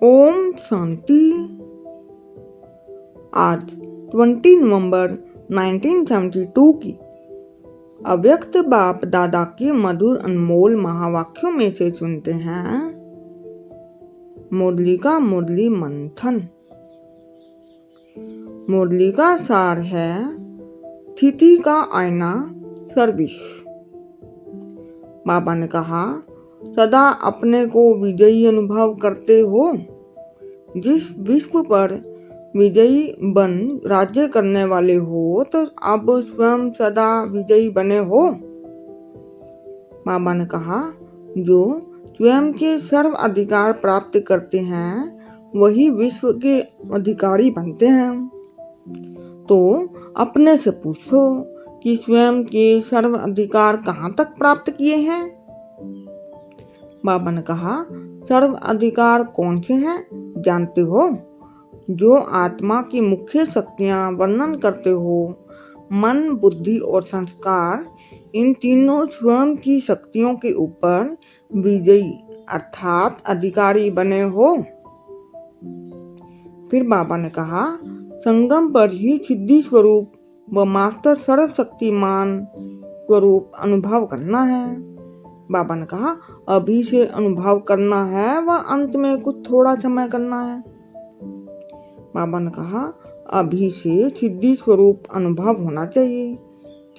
ओम शांति। आज 20 नवंबर 1972 की अव्यक्त बाप दादा के मधुर अनमोल महावाक्यों में से सुनते हैं मुरली का मुरली मंथन। मुरली का सार है स्थिति का आईना सर्विस। बाबा ने कहा, सदा अपने को विजयी अनुभव करते हो। जिस विश्व पर विजयी बन राज्य करने वाले हो तो अब स्वयं सदा विजयी बने हो। बाबा ने कहा, जो स्वयं के सर्व अधिकार प्राप्त करते हैं वही विश्व के अधिकारी बनते हैं। तो अपने से पूछो कि स्वयं के सर्व अधिकार कहाँ तक प्राप्त किए हैं। बाबा ने कहा, सर्व अधिकार कौन से हैं जानते हो? जो आत्मा की मुख्य शक्तियां वर्णन करते हो, मन, बुद्धि और संस्कार, इन तीनों स्वयं की शक्तियों के ऊपर विजयी अर्थात अधिकारी बने हो। फिर बाबा ने कहा, संगम पर ही सिद्धि स्वरूप व मास्टर सर्वशक्तिमान स्वरूप अनुभव करना है। बाबा ने कहा, अभी से अनुभव करना है व अंत में कुछ थोड़ा समय करना है। बाबा ने कहा, अभी से सिद्धि स्वरूप अनुभव होना चाहिए।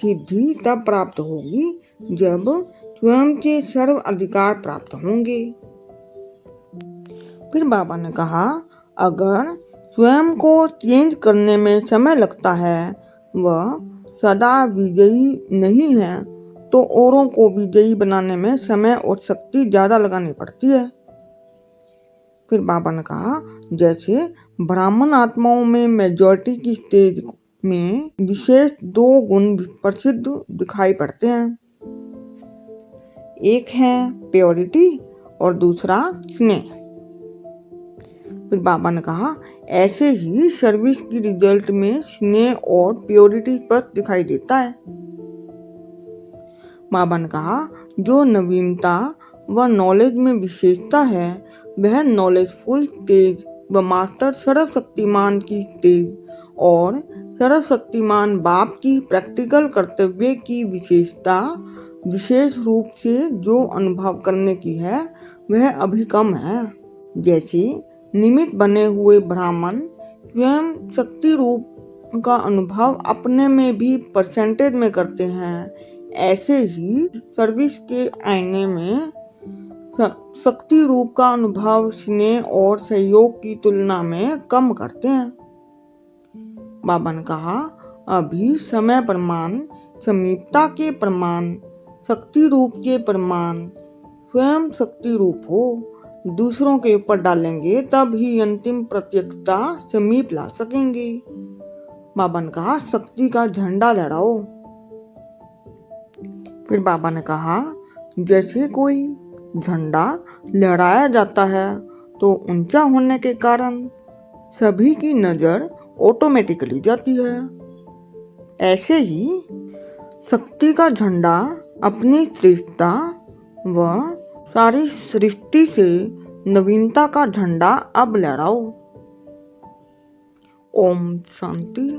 सिद्धि तब प्राप्त होगी जब स्वयं के सर्व अधिकार प्राप्त होंगे। फिर बाबा ने कहा, अगर स्वयं को चेंज करने में समय लगता है वह सदा विजयी नहीं है तो औरों को विजयी बनाने में समय और शक्ति ज्यादा लगानी पड़ती है। फिर बाबा ने कहा, जैसे ब्राह्मण आत्माओं में मेजॉरिटी की स्टेज में विशेष 2 गुण प्रसिद्ध दिखाई पड़ते हैं, एक है प्योरिटी और दूसरा स्नेह। फिर बाबा ने कहा, ऐसे ही सर्विस की रिजल्ट में स्नेह और प्योरिटी स्पष्ट दिखाई देता है। बाबा ने कहा, जो नवीनता व नॉलेज में विशेषता है वह नॉलेजफुल स्टेज व मास्टर सर्वशक्तिमान की स्टेज और सर्वशक्तिमान बाप की प्रैक्टिकल कर्तव्य की विशेषता विशेष रूप से जो अनुभव करने की है वह अभी कम है। जैसे निमित्त बने हुए ब्राह्मण स्वयं शक्ति रूप का अनुभव अपने में भी परसेंटेज में करते हैं, ऐसे ही सर्विस के आईने में शक्ति रूप का अनुभव स्नेह और सहयोग की तुलना में कम करते हैं। बाबा ने कहा, अभी समय प्रमाण, समीपता के प्रमाण, शक्ति रूप के प्रमाण स्वयं शक्ति रूप हो दूसरों के ऊपर डालेंगे तब ही अंतिम प्रत्यक्षता समीप ला सकेंगे। बाबा ने कहा, शक्ति का झंडा लहराओ। फिर बाबा ने कहा, जैसे कोई झंडा लहराया जाता है तो ऊंचा होने के कारण सभी की नजर ऑटोमेटिकली जाती है, ऐसे ही शक्ति का झंडा अपनी श्रेष्ठता व सारी सृष्टि से नवीनता का झंडा अब लहराओ। ओम शांति।